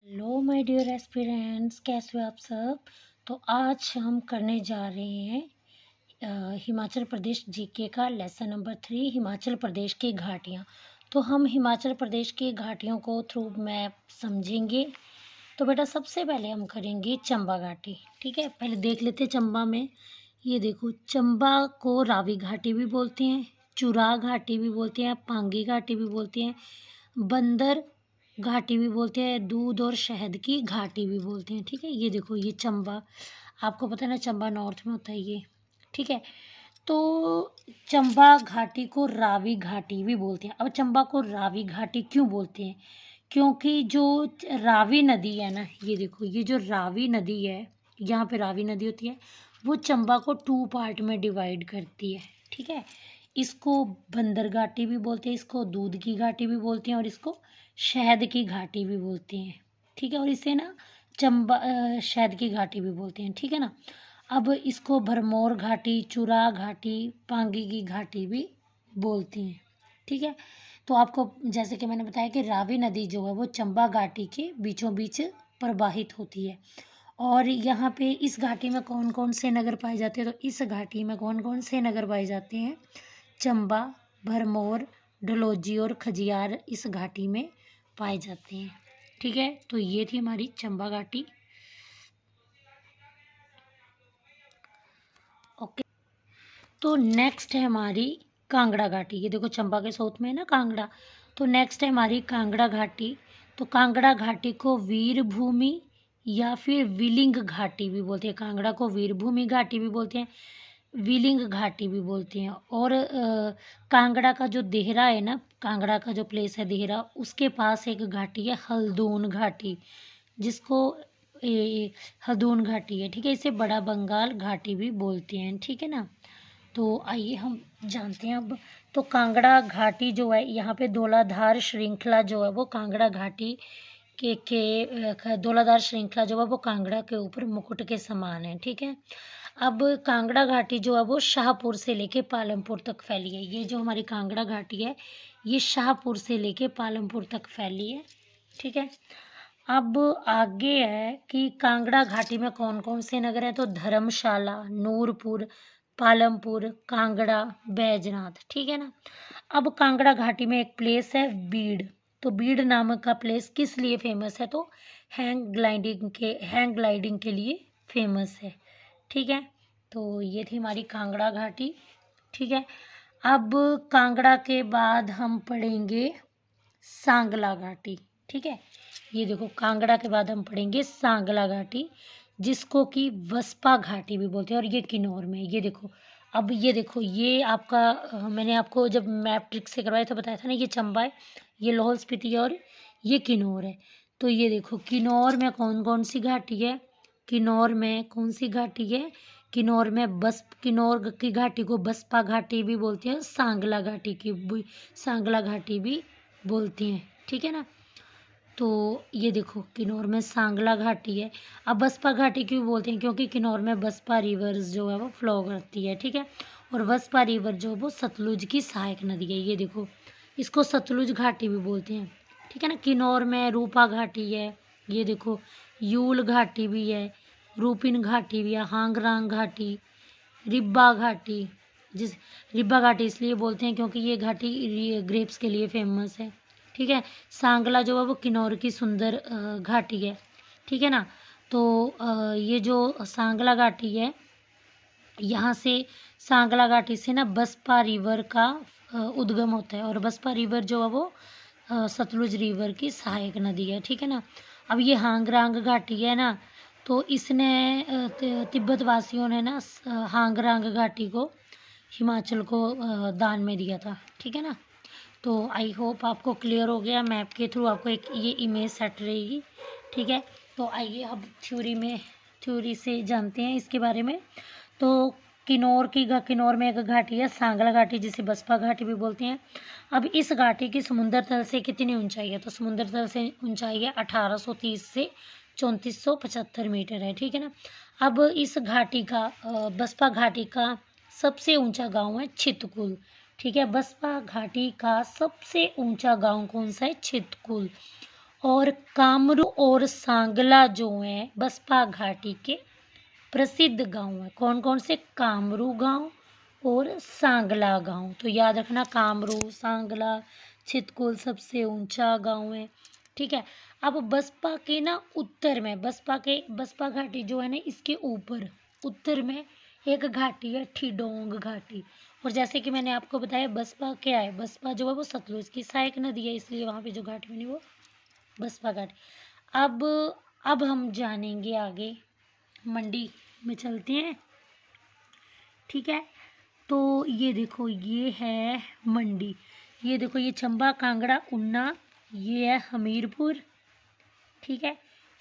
Hello my dear aspirants, कैसे हो आप सब। तो आज हम करने जा रहे हैं हिमाचल प्रदेश जीके का लेसन नंबर 3, हिमाचल प्रदेश की घाटियाँ। तो हम हिमाचल प्रदेश की घाटियों को थ्रू मैप समझेंगे। तो बेटा सबसे पहले हम करेंगे चंबा घाटी। ठीक है, पहले देख लेते हैं चंबा में। ये देखो, चंबा को रावी घाटी भी बोलते हैं, चुराह घाटी भी बोलते हैं, पांगी घाटी भी बोलते हैं, बंदर घाटी भी बोलते हैं, दूध और शहद की घाटी भी बोलते हैं। ठीक है, ये देखो, ये चंबा, आपको पता है ना चंबा नॉर्थ में होता है ये। ठीक है, तो चंबा घाटी को रावी घाटी भी बोलते हैं। अब चंबा को रावी घाटी क्यों बोलते हैं? क्योंकि जो रावी नदी है ना, ये देखो, ये जो रावी नदी है, यहाँ पे रावी नदी होती है, वो चंबा को 2 पार्ट में डिवाइड करती है। ठीक है, इसको बंदर घाटी भी बोलते हैं, इसको दूध की घाटी भी बोलते हैं, और इसको शहद की घाटी भी बोलते हैं। ठीक है, और इसे ना चंबा शहद की घाटी भी बोलते हैं। ठीक है ना। अब इसको भरमौर घाटी, चुराह घाटी, पांगी की घाटी भी बोलती हैं। ठीक है, तो आपको जैसे कि मैंने बताया कि रावी नदी जो है वो चंबा घाटी के बीचों बीच प्रवाहित होती है। और यहाँ पे इस घाटी में कौन कौन से नगर पाए जाते हैं? तो इस घाटी में कौन कौन से नगर पाए जाते हैं? चंबा, भरमौर, डलहौजी और खजियार इस घाटी में पाए जाते हैं। ठीक है, तो ये थी हमारी चंबा घाटी। ओके, तो नेक्स्ट है हमारी कांगड़ा घाटी। ये देखो, चंबा के साउथ में है ना कांगड़ा, तो नेक्स्ट है हमारी कांगड़ा घाटी। तो कांगड़ा घाटी को वीर भूमि या फिर विलिंग घाटी भी बोलते हैं। कांगड़ा को वीर भूमि घाटी भी बोलते हैं, विलिंग घाटी भी बोलते हैं। और कांगड़ा का जो देहरा है ना, कांगड़ा का जो प्लेस है देहरा, उसके पास एक घाटी है हल्दून घाटी, जिसको हल्दून घाटी है। ठीक है, इसे बड़ा बंगाल घाटी भी बोलते हैं। ठीक है ना। तो आइए हम जानते हैं अब। तो कांगड़ा घाटी जो है, यहाँ पे धौलाधार श्रृंखला जो है वो कांगड़ा घाटी के धौलाधार श्रृंखला जो है वो कांगड़ा के ऊपर मुकुट के समान है। ठीक है, अब कांगड़ा घाटी जो है वो शाहपुर से लेके पालमपुर तक फैली है। ये जो हमारी कांगड़ा घाटी है, ये शाहपुर से लेके पालमपुर तक फैली है। ठीक है, अब आगे है कि कांगड़ा घाटी में कौन कौन से नगर हैं? तो धर्मशाला, नूरपुर, पालमपुर, कांगड़ा, बैजनाथ। ठीक है ना। अब कांगड़ा घाटी में एक प्लेस है बीड़। तो बीड़ नामक का प्लेस किस लिए फेमस है? तो हैंग ग्लाइडिंग के लिए फेमस है। ठीक है, तो ये थी हमारी कांगड़ा घाटी। ठीक है, अब कांगड़ा के बाद हम पढ़ेंगे सांगला घाटी। ठीक है, ये देखो, कांगड़ा के बाद हम पढ़ेंगे सांगला घाटी, जिसको कि वस्पा घाटी भी बोलते हैं, और ये किन्नौर में है। ये देखो, अब ये देखो, ये आपका मैंने आपको जब मैप ट्रिक से करवाया तो बताया था ना, ये चंबा है, ये लाहौल स्पीति है, और ये किन्नौर है। तो ये देखो, किन्नौर में कौन कौन सी घाटी है? किन्नौर में कौन सी घाटी है? किन्नौर की घाटी को बसपा घाटी भी बोलते हैं, सांगला घाटी भी बोलती हैं। ठीक है ना। तो ये देखो, किन्नौर में सांगला घाटी है। अब बसपा घाटी क्यों बोलते हैं? क्योंकि किन्नौर में बसपा रिवर्स जो है वो फ्लो करती है। ठीक है, और बसपा रिवर जो वो सतलुज की सहायक नदी है। ये देखो, इसको सतलुज घाटी भी बोलते हैं। ठीक है ना। किन्नौर में रूपा घाटी है, ये देखो, यूल घाटी भी है, रूपिन घाटी भी है, हांगरांग घाटी, रिब्बा घाटी। जिस रिब्बा घाटी इसलिए बोलते हैं क्योंकि ये घाटी ग्रेप्स के लिए फेमस है। ठीक है, सांगला जो है वो किन्नौर की सुंदर घाटी है। ठीक है ना। तो ये जो सांगला घाटी है, यहाँ से सांगला घाटी से ना बसपा रिवर का उद्गम होता है, और बसपा रिवर जो है वो सतलुज रिवर की सहायक नदी है। ठीक है ना। अब ये हांगरांग घाटी है ना, तो इसने तिब्बत वासियों ने ना हांगरांग घाटी को हिमाचल को दान में दिया था। ठीक है ना। तो आई होप आपको क्लियर हो गया। मैप के थ्रू आपको एक ये इमेज सेट रहेगी। ठीक है, तो आइए अब थ्योरी से जानते हैं इसके बारे में। तो किन्नौर में एक घाटी है सांगला घाटी, जिसे बसपा घाटी भी बोलते हैं। अब इस घाटी की समुद्र तल से कितनी ऊंचाई है? तो समुद्र तल से ऊंचाई है 1830 से 3475 मीटर है। ठीक है ना। अब इस घाटी का बसपा घाटी का सबसे ऊंचा गांव है छितकुल। ठीक है, बसपा घाटी का सबसे ऊंचा गांव कौन सा है? छितकुल। और कामरू और सांगला जो है बसपा घाटी के प्रसिद्ध गांव है। कौन कौन से? कामरू गांव और सांगला गांव। तो याद रखना, कामरू, सांगला, छितकुल सबसे ऊंचा गांव है। ठीक है। अब बसपा के ना उत्तर में, बसपा घाटी जो है ना, इसके ऊपर उत्तर में एक घाटी है, ठिडोंग घाटी। और जैसे कि मैंने आपको बताया, बसपा क्या है? बसपा जो है वो सतलुज की सहायक नदी है, इसलिए वहाँ पे जो घाटी बनी वो बसपा घाटी। अब हम जानेंगे आगे, मंडी में चलते हैं। ठीक है। तो ये देखो, ये है मंडी। ये देखो, ये चंबा, कांगड़ा, उन्ना, ये है हमीरपुर। ठीक है।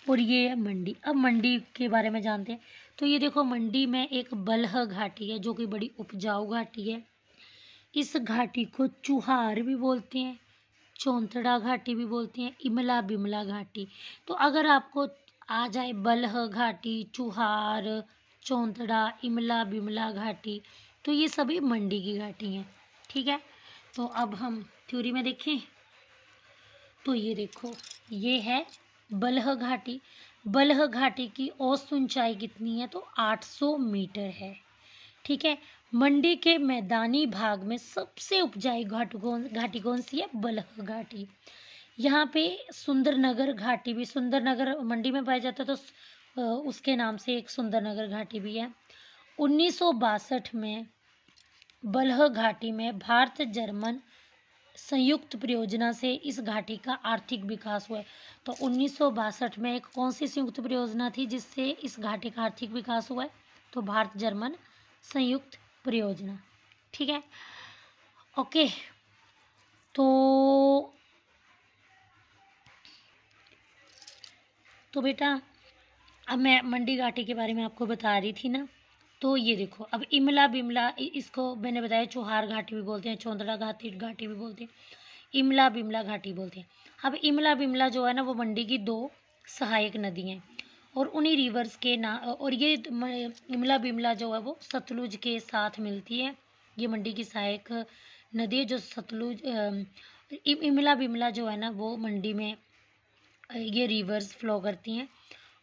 और ये है मंडी। अब मंडी के बारे में जानते हैं। तो ये देखो, मंडी में एक बलह घाटी है जो कि बड़ी उपजाऊ घाटी है। इस घाटी को चुहार भी बोलते हैं, चौंतड़ा घाटी भी बोलते हैं, इमला बिमला घाटी। तो अगर आपको आ जाए बलह घाटी, चुहार, चौंतड़ा, इमला बिमला घाटी, तो ये सभी मंडी की घाटी हैं। ठीक है। तो अब हम थ्योरी में देखें, तो ये देखो, ये है बलह घाटी। बलह घाटी की औसत ऊंचाई कितनी है? तो 800 मीटर है। ठीक है। मंडी के मैदानी भाग में सबसे उपजाऊ घाटी कौन सी है? बलह घाटी। यहाँ पे सुंदरनगर घाटी भी, सुंदरनगर मंडी में पाया जाता है, तो उसके नाम से एक सुंदरनगर घाटी भी है। 1962 में बलह घाटी में भारत जर्मन संयुक्त परियोजना से इस घाटी का आर्थिक विकास हुआ है। तो 1962 में एक कौन सी संयुक्त परियोजना थी जिससे इस घाटी का आर्थिक विकास हुआ है? तो भारत जर्मन संयुक्त परियोजना। ठीक है। ओके। तो बेटा, अब मैं मंडी घाटी के बारे में आपको बता रही थी ना। तो ये देखो, अब इमला बिमला, इसको मैंने बताया चुहार घाटी भी बोलते हैं, चौंतड़ा घाटी भी बोलते हैं, इमला बिमला घाटी बोलते हैं। अब इमला बिमला जो है ना, वो मंडी की 2 सहायक नदी हैं। और उन्हीं रिवर्स के ना, और ये इमला बिमला जो है वो सतलुज के साथ मिलती है। ये मंडी की सहायक नदी है जो सतलुज, इमला बिमला जो है ना वो मंडी में ये रिवर्स फ्लो करती हैं।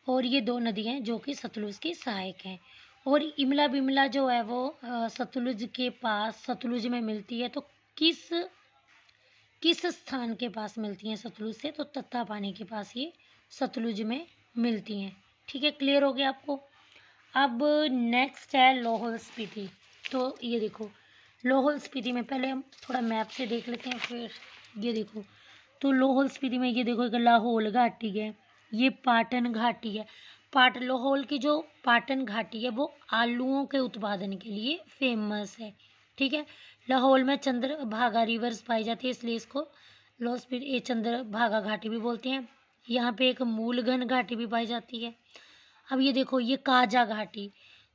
और ये 2 नदियाँ हैं जो कि सतलुज की सहायक हैं। और इमला बिमला जो है वो सतलुज के पास, सतलुज में मिलती है। तो किस किस स्थान के पास मिलती हैं सतलुज से? तो तत्तापानी के पास ये सतलुज में मिलती हैं। ठीक है, क्लियर हो गया आपको? अब नेक्स्ट है लाहौल स्पीति। तो ये देखो, लाहौल स्पीति में पहले हम थोड़ा मैप से देख लेते हैं, फिर ये देखो। तो लाहौल स्पीति में ये देखो, एक लाहौल घाटी है, ये पाटन घाटी है। लाहौल की जो पाटन घाटी है वो आलूओं के उत्पादन के लिए फेमस है। ठीक है। लाहौल में चंद्रभागा रिवर्स पाई जाती है, इसलिए इसको लाहौल स्पीति चंद्रभागा घाटी भी बोलते हैं। यहाँ पे एक मूलघन घाटी भी पाई जाती है। अब ये देखो, ये काजा घाटी।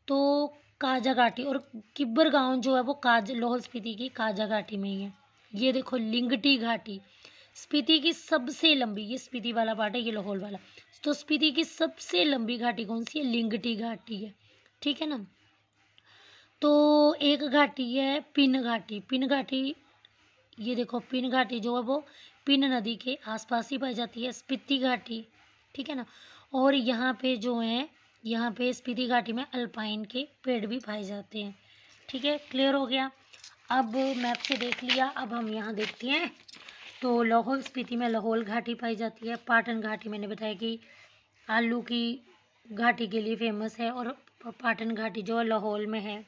तो काजा घाटी और किब्बर गांव जो है वो लाहौल स्पीति की काजा घाटी में ही है। ये देखो, लिंगटी घाटी, स्पीति की सबसे लंबी, ये स्पीति वाला पार्ट है, ये लाहौल वाला। तो स्पीति की सबसे लंबी घाटी कौन सी है? लिंगटी घाटी है। ठीक है ना। तो एक घाटी है पिन घाटी। पिन घाटी, ये देखो, पिन घाटी जो है वो पिन नदी के आसपास ही पाई जाती है। स्पीति घाटी, ठीक है ना। और यहाँ पे जो है, यहाँ पे स्पीति घाटी में अल्पाइन के पेड़ भी पाए जाते हैं। ठीक है, क्लियर हो गया? अब मैप से देख लिया, अब हम यहाँ देखते हैं। तो लाहौल स्पीति में लाहौल घाटी पाई जाती है। पाटन घाटी मैंने बताया कि आलू की घाटी के लिए फेमस है, और पाटन घाटी जो है लाहौल में है।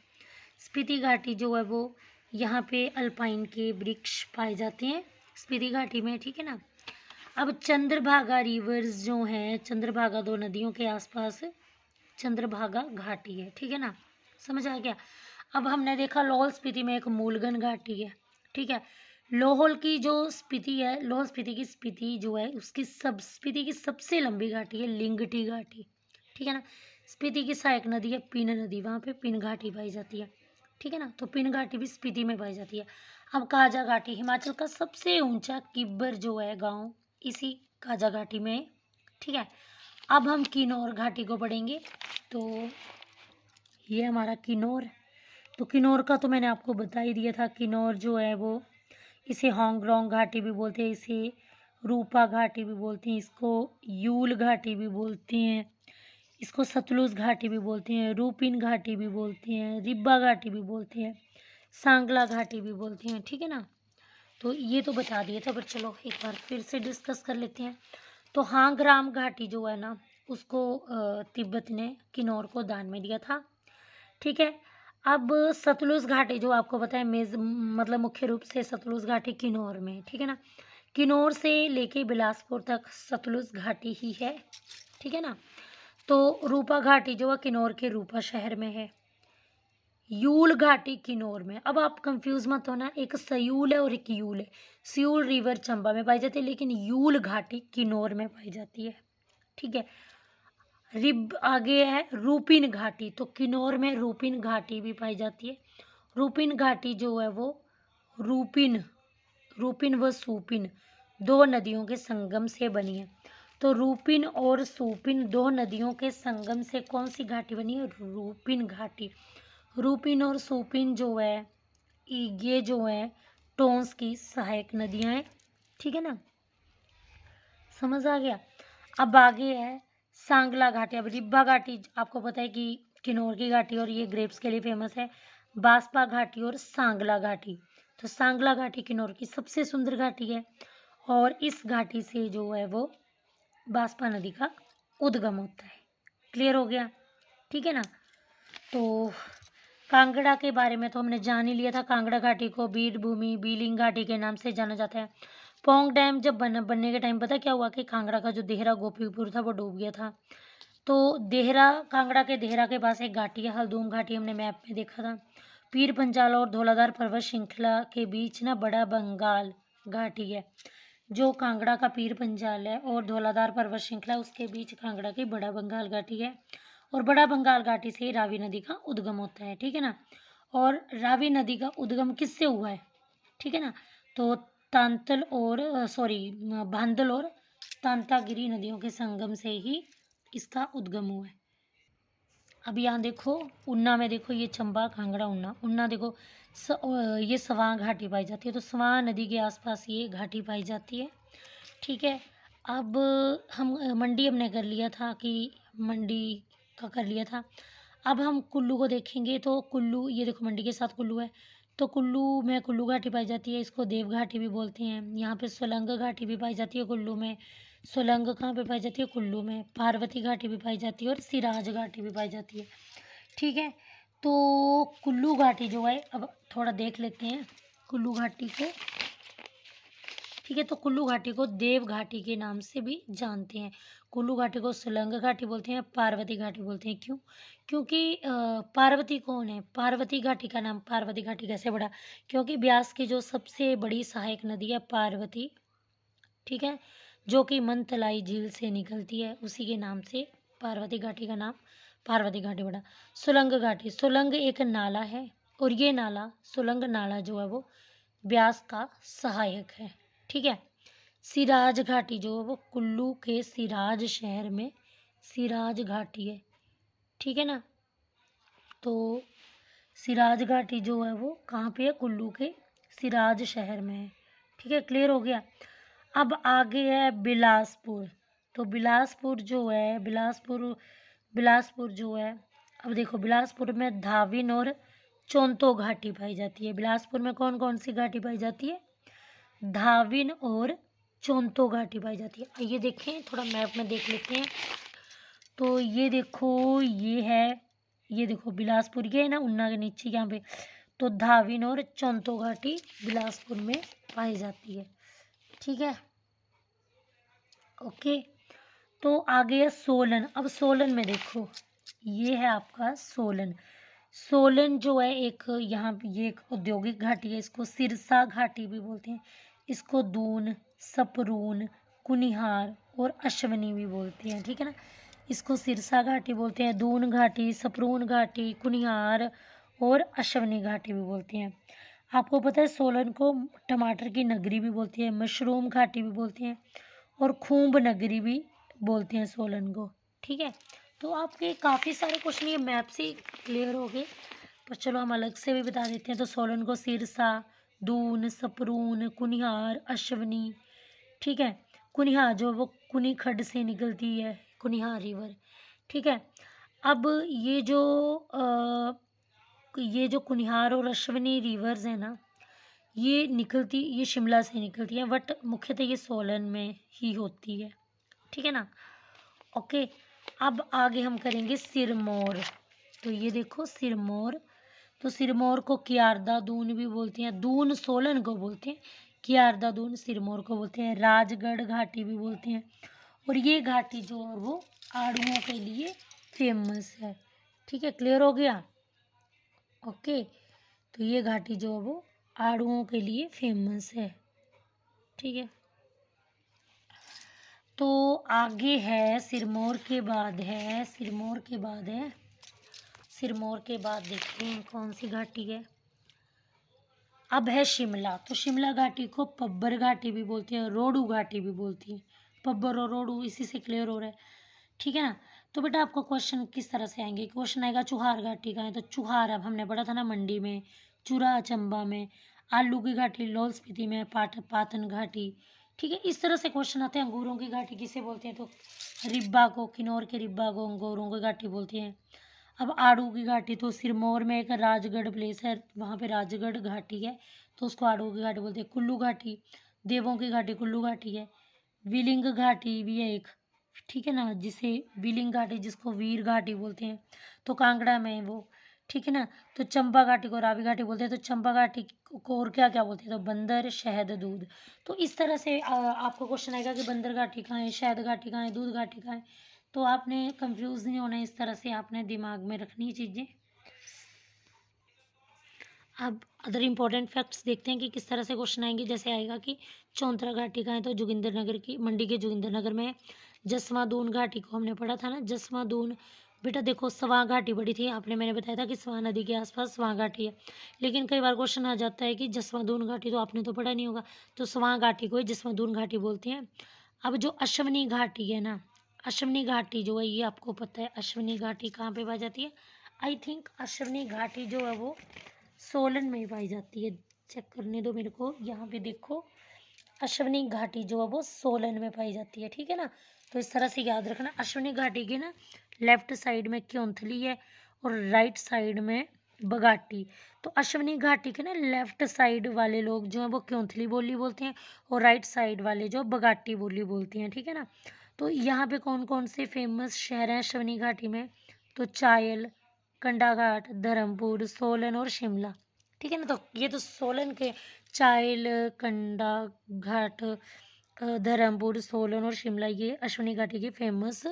स्पीति घाटी जो है वो यहाँ पे अल्पाइन के वृक्ष पाए जाते हैं स्पीति घाटी में। ठीक है ना। अब चंद्रभागा रिवर्स जो हैं, चंद्रभागा 2 नदियों के आसपास चंद्रभागा घाटी है। ठीक है ना, समझ आ गया? अब हमने देखा लाहौल स्पीति में एक मूलगन घाटी है। ठीक है। लाहौल की जो स्पीति है, लाहौल स्पीति की स्पीति जो है उसकी स्पीति की सबसे लंबी घाटी है लिंगटी घाटी। ठीक है ना। स्पीति की सहायक नदी है पिन नदी, वहाँ पे पिन घाटी पाई जाती है। ठीक है ना। तो पिन घाटी भी स्पीति में पाई जाती है। अब काजा घाटी, हिमाचल का सबसे ऊंचा किब्बर जो है गांव इसी काजा घाटी में है। ठीक है। अब हम किन्नौर घाटी को पढ़ेंगे। तो ये हमारा किन्नौर। तो किन्नौर का तो मैंने आपको बता ही दिया था। किन्नौर जो है वो, इसे होंगरोंग घाटी भी बोलते हैं, इसे रूपा घाटी भी बोलते हैं, इसको यूल घाटी भी बोलते हैं, इसको सतलुज घाटी भी बोलते हैं, रूपिन घाटी भी बोलते हैं, रिब्बा घाटी भी बोलते हैं, सांगला घाटी भी बोलते हैं। ठीक है ना, तो ये तो बता दिया था, पर चलो एक बार फिर से डिस्कस कर लेते हैं। तो हांगराम घाटी जो है ना, उसको तिब्बत ने किन्नौर को दान में दिया था। ठीक है, अब सतलुज घाटी जो आपको पता है मतलब मुख्य रूप से सतलुज घाटी किन्नौर में। ठीक है ना, किन्नौर से लेके बिलासपुर तक सतलुज घाटी ही है। ठीक है ना, तो रूपा घाटी जो है किन्नौर के रूपा शहर में है। यूल घाटी किन्नौर में। अब आप कंफ्यूज मत होना, एक सयूल है और एक यूल है। सयूल रिवर चंबा में पाई जाती है, लेकिन यूल घाटी किन्नौर में पाई जाती है। ठीक है, रिब आगे है रूपिन घाटी, तो किन्नौर में रूपिन घाटी भी पाई जाती है। रूपिन घाटी जो है वो रूपिन रूपिन व सूपिन दो नदियों के संगम से बनी है। तो रूपिन और सूपिन दो नदियों के संगम से कौन सी घाटी बनी है? रूपिन घाटी। रूपिन और सूपिन जो है ये जो है टोंस की सहायक नदियां हैं। ठीक है ना, समझ आ गया। अब आगे है सांगला घाटी। अब रिब्बा घाटी आपको पता है कि किन्नौर की घाटी और ये ग्रेप्स के लिए फेमस है। बास्पा घाटी और सांगला घाटी। तो सांगला घाटी किन्नौर की सबसे सुंदर घाटी है और इस घाटी से जो है वो बास्पा नदी का उद्गम होता है। क्लियर हो गया? ठीक है ना, तो कांगड़ा के बारे में तो हमने जान ही लिया था। कांगड़ा घाटी को बीर भूमि, बीलिंग घाटी के नाम से जाना जाता है। पोंग डैम जब बनने के टाइम पता क्या हुआ कि कांगड़ा का जो देहरा गोपीपुर था वो डूब गया था। तो देहरा, कांगड़ा के देहरा के पास एक घाटी है हल्दूम घाटी, हमने मैप में देखा था। पीर पंजाल और धौलाधार पर्वत श्रृंखला के बीच ना बड़ा बंगाल घाटी है। जो कांगड़ा का पीर पंजाल है और धौलाधार पर्वत श्रृंखला, उसके बीच कांगड़ा की बड़ा बंगाल घाटी है। और बड़ा बंगाल घाटी से ही रावी नदी का उद्गम होता है। ठीक है ना, और रावी नदी का उद्गम किससे हुआ है? ठीक है ना, तो तांतल और भांदल और तांतागिरी नदियों के संगम से ही इसका उद्गम हुआ है। अब यहाँ देखो उन्ना में, देखो ये चंबा कांगड़ा उन्ना, उन्ना देखो ये सवां घाटी पाई जाती है। तो सवां नदी के आसपास ये घाटी पाई जाती है। ठीक है, अब हम मंडी हमने कर लिया था कि मंडी का कर लिया था। अब हम कुल्लू को देखेंगे। तो कुल्लू, ये देखो मंडी के साथ कुल्लू है। तो कुल्लू में कुल्लू घाटी पाई जाती है, इसको देव घाटी भी बोलते हैं। यहाँ पे सोलंग घाटी भी पाई जाती है कुल्लू में। सोलंग कहाँ पे पाई जाती है? कुल्लू में। पार्वती घाटी भी पाई जाती है और सिराज घाटी भी पाई जाती है। ठीक है, तो कुल्लू घाटी जो है, अब थोड़ा देख लेते हैं कुल्लू घाटी को। ठीक है, तो कुल्लू घाटी को देव घाटी के नाम से भी जानते हैं। कुल्लू घाटी को सुलंग घाटी बोलते हैं, पार्वती घाटी बोलते हैं। क्यों? क्योंकि पार्वती कौन है? पार्वती घाटी का नाम पार्वती घाटी कैसे पड़ा? क्योंकि ब्यास की जो सबसे बड़ी सहायक नदी है पार्वती, ठीक है, जो कि मनतलाई झील से निकलती है, उसी के नाम से पार्वती घाटी का नाम पार्वती घाटी पड़ा। सुलंग घाटी, सुलंग एक नाला है और ये नाला, सुलंग नाला जो है वो ब्यास का सहायक है। ठीक है, सिराज घाटी जो है वो कुल्लू के सिराज शहर में सिराज घाटी है। ठीक है ना, तो सिराज घाटी जो है वो कहाँ पे है? कुल्लू के सिराज शहर में है। ठीक है, क्लियर हो गया। अब आगे है बिलासपुर। तो बिलासपुर जो है, बिलासपुर जो है, अब देखो बिलासपुर में धाविन और चोंतो घाटी पाई जाती है। बिलासपुर में कौन कौन सी घाटी पाई जाती है? धाविन और चोंतो घाटी पाई जाती है। आइए देखें, थोड़ा मैप में देख लेते हैं। तो ये देखो, ये देखो बिलासपुर, ये है ना उन्ना के नीचे यहाँ पे। तो धाविन और चोंतो घाटी बिलासपुर में पाई जाती है। ठीक है, ओके। तो आगे है सोलन। अब सोलन में देखो, ये है आपका सोलन। सोलन जो है एक, यहाँ पे ये एक औद्योगिक घाटी है, इसको सिरसा घाटी भी बोलते हैं। इसको दून, सपरून, कुनिहार और अश्वनी भी बोलते हैं। ठीक है ना, इसको सिरसा घाटी बोलते हैं, दून घाटी, सपरून घाटी, कुनिहार और अश्वनी घाटी भी बोलते हैं। आपको पता है सोलन को टमाटर की नगरी भी बोलती है, मशरूम घाटी भी बोलते हैं और खूंब नगरी भी बोलते हैं सोलन को। ठीक है, तो आपके काफ़ी सारे क्वेश्चन ये मैप से क्लियर हो गए, पर चलो हम अलग से भी बता देते हैं। तो सोलन को सिरसा, दून, सपरून, कुनिहार, अश्वनी, ठीक है, कुनिहा जो वो कुनी खड्ड से निकलती है, कुनिहा रिवर, ठीक है। अब ये जो कुनिहार और अश्विनी रिवर्स है ना, ये शिमला से निकलती है, बट मुख्यतः ये सोलन में ही होती है, ठीक है ना। ओके, अब आगे हम करेंगे सिरमौर। तो ये देखो सिरमौर, तो सिरमौर को कियारदा दून भी बोलते हैं, दून सोलन को बोलते हैं, कियारदा दून सिरमौर को बोलते हैं, राजगढ़ घाटी भी बोलते हैं। और ये घाटी जो है वो आड़ुओं के लिए फेमस है, ठीक है, क्लियर हो गया। ओके, तो ये घाटी जो है वो आड़ुओं के लिए फेमस है, ठीक है। तो आगे है सिरमौर के बाद है, सिरमौर के बाद देखते हैं कौन सी घाटी है। अब है शिमला। तो शिमला घाटी को पब्बर घाटी भी बोलती है, रोडू घाटी भी बोलती है, पब्बर और रोडू, इसी से क्लियर हो रहा है, ठीक है ना। तो बेटा आपको क्वेश्चन किस तरह से आएंगे, क्वेश्चन आएगा चुहार घाटी का है, तो चुहार अब हमने पढ़ा था ना मंडी में, चूरा चंबा में, आलू की घाटी लाहौल स्पीति में, पातन घाटी, ठीक है। इस तरह से क्वेश्चन आते हैं। अंगूरों की घाटी किसे बोलते हैं, तो रिब्बा को, किन्नौर के रिब्बा को अंगूरों की घाटी बोलते हैं। अब आड़ू की घाटी, तो सिरमौर में एक राजगढ़ प्लेस है, वहाँ पे राजगढ़ घाटी है, तो उसको आड़ू की घाटी बोलते हैं। कुल्लू घाटी, देवों की घाटी कुल्लू घाटी है। विलिंग घाटी भी है एक, ठीक है ना, जिसे विलिंग घाटी, जिसको वीर घाटी बोलते हैं, तो कांगड़ा में है वो, ठीक है ना। तो चंपा घाटी को रावी घाटी बोलते हैं, तो चंपा घाटी को और क्या क्या बोलते हैं, तो बंदर, शहद, दूध। तो इस तरह से आपको क्वेश्चन आएगा कि बंदर घाटी कहाँ है, शहद घाटी कहाँ है, दूध घाटी कहाँ है। तो आपने कंफ्यूज नहीं होना, इस तरह से आपने दिमाग में रखनी चीज़ें। अब अदर इम्पोर्टेंट फैक्ट्स देखते हैं कि किस तरह से क्वेश्चन आएंगे। जैसे आएगा कि चौंतरा घाटी कहाँ है, तो जोगिंदरनगर की, मंडी के जोगिंदरनगर में है। जसवां दून घाटी को हमने पढ़ा था ना, जसवां दून, बेटा देखो स्वां घाटी पढ़ी थी आपने, मैंने बताया था कि स्वां नदी के आसपास स्वां घाटी है। लेकिन कई बार क्वेश्चन आ जाता है कि जसवां दून घाटी, तो आपने तो पढ़ा नहीं होगा, तो स्वां घाटी को जसवां दून घाटी बोलते हैं। अब जो अश्वनी घाटी है ना, अश्वनी घाटी जो है, ये आपको पता है अश्वनी घाटी कहाँ पे पाई जाती है। आई थिंक अश्वनी घाटी जो है वो सोलन में पाई जाती है, चेक करने दो मेरे को। यहाँ पे देखो अश्वनी घाटी जो है वो सोलन में पाई जाती है, ठीक है ना। तो इस तरह से याद रखना, अश्वनी घाटी के ना लेफ्ट साइड में क्योंथली है और राइट साइड में बगाटी। तो अश्वनी घाटी के ना लेफ्ट साइड वाले लोग जो हैं वो क्योंथली बोली बोलते हैं, और राइट साइड वाले जो बगाटी बोली बोलते हैं, ठीक है ना। तो यहाँ पे कौन कौन से फेमस शहर हैं अश्वनी घाटी में, तो चायल, कंडाघाट, धर्मपुर, सोलन और शिमला, ठीक है ना। तो ये तो सोलन के चायल, कंडाघाट, धर्मपुर, सोलन और शिमला, ये अश्वनी घाटी के फेमस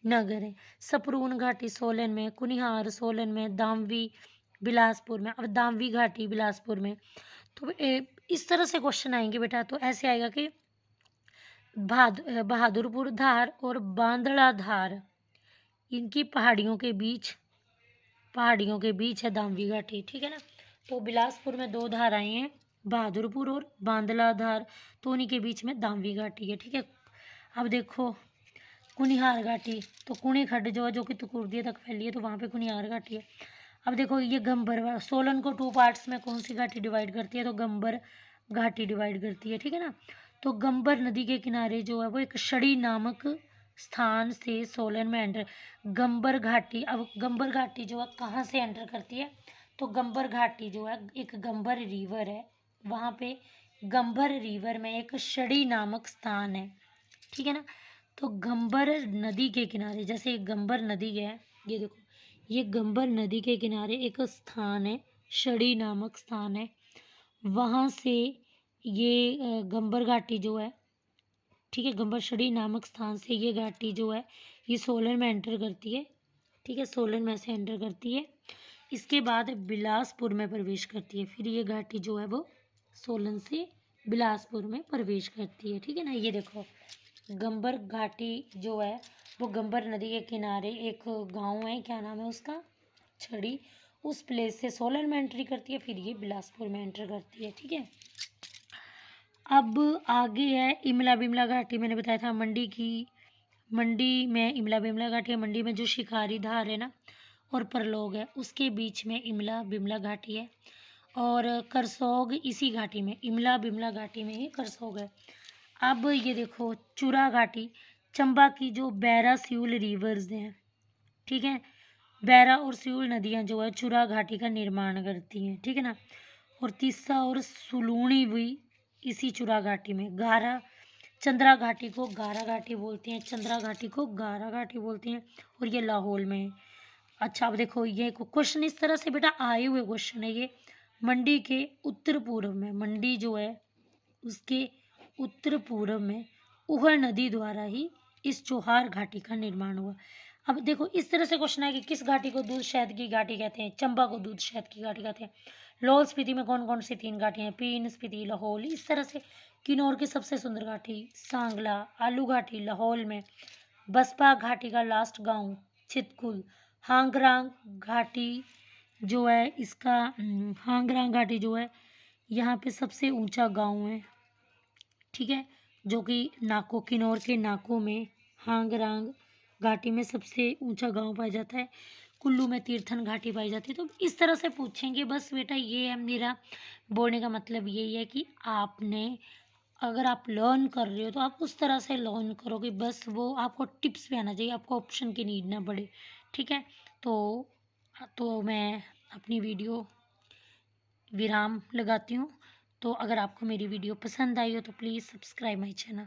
नगर हैं। सपरून घाटी सोलन में, कुनिहार सोलन में, दामवी बिलासपुर में। अब दामवी घाटी बिलासपुर में। तो इस तरह से क्वेश्चन आएंगे बेटा। तो ऐसे आएगा कि बहादुरपुर धार और बांदड़ा धार, इनकी पहाड़ियों के बीच है दामवी घाटी, ठीक है ना। तो बिलासपुर में दो धाराएं हैं, बहादुरपुर और बांदला धार, तो उन्हीं के बीच में दामवी घाटी है, ठीक है। अब देखो कुनिहार घाटी, तो कुणी खड्ड जो है, जो कि तुकुर्दिया तक फैली है, तो वहाँ पे कुनिहार घाटी है। अब देखो ये गंबर, सोलन को 2 पार्ट्स में कौन सी घाटी डिवाइड करती है, तो गंबर घाटी डिवाइड करती है, ठीक है ना। तो गंबर नदी के किनारे जो है वो एक शड़ी नामक स्थान से सोलन में एंटर, गंबर घाटी। अब गंबर घाटी जो है कहाँ से एंटर करती है, तो गंबर घाटी जो है एक गंबर रिवर है, वहाँ पे गंबर रिवर में एक शड़ी नामक स्थान है, ठीक है ना। तो गंबर नदी के किनारे, जैसे एक गंबर नदी है, ये देखो ये गंबर नदी के किनारे एक स्थान है, शड़ी नामक स्थान है, वहाँ से ये गंबर घाटी जो है, ठीक है, गंबर शड़ी नामक स्थान से ये घाटी जो है ये सोलन में एंटर करती है, ठीक है, सोलन में से एंटर करती है। इसके बाद बिलासपुर में प्रवेश करती है, फिर ये घाटी जो है वो सोलन से बिलासपुर में प्रवेश करती है, ठीक है ना। ये देखो गंबर घाटी जो है वो गंबर नदी के किनारे एक गांव है, क्या नाम है उसका, छड़ी, उस प्लेस से सोलन में एंट्री करती है, फिर ये बिलासपुर में एंटर करती है, ठीक है। अब आगे है इमला बिमला घाटी, मैंने बताया था मंडी में इमला बिमला घाटी है, मंडी में जो शिकारी धार है ना और परलोग है उसके बीच में इमला बिमला घाटी है, और करसोग इसी घाटी में, इमला बिमला घाटी में ही करसोग है। अब ये देखो चुरा घाटी, चंबा की जो बैरा सियूल रिवर्स हैं, ठीक है, बैरा और सियूल नदियाँ जो है चुरा घाटी का निर्माण करती हैं, ठीक है ना। और तीसा और सुलूणी भी इसी चुरा घाटी में। गारा चंद्रा घाटी को गारा घाटी बोलते हैं, चंद्रा घाटी को गारा घाटी बोलते हैं, और ये लाहौल में है। अच्छा, अब देखो ये क्वेश्चन इस तरह से बेटा आए हुए क्वेश्चन है ये। मंडी के उत्तर पूर्व में, मंडी जो है उसके उत्तर पूर्व में उहर नदी द्वारा ही इस चोहार घाटी का निर्माण हुआ। अब देखो इस तरह से क्वेश्चन है कि किस घाटी को दूध शहद की घाटी कहते हैं, चंबा को दूध शहद की घाटी कहते हैं। लाहौल स्पीति में कौन कौन सी 3 घाटियां हैं, पीन, स्पीति, लाहौल। इस तरह से किन्नौर की सबसे सुंदर घाटी सांगला, आलू घाटी लाहौल में, बसपा घाटी का लास्ट गांव छितकुल, हांगरांग घाटी जो है इसका हांगरांग घाटी जो है यहाँ पे सबसे ऊंचा गांव है, ठीक है, जो कि नाको किन्नौर के नाको में हांगरांग घाटी में सबसे ऊंचा गांव पाया जाता है। कुल्लू में तीर्थन घाटी पाई जाती है। तो इस तरह से पूछेंगे बस बेटा, ये है मेरा बोलने का मतलब यही है कि आपने अगर आप लर्न कर रहे हो तो आप उस तरह से लर्न करो कि बस वो आपको टिप्स पे आना चाहिए, आपको ऑप्शन की नीड ना पड़े, ठीक है। तो मैं अपनी वीडियो विराम लगाती हूँ। तो अगर आपको मेरी वीडियो पसंद आई हो तो प्लीज़ सब्सक्राइब माई चैनल।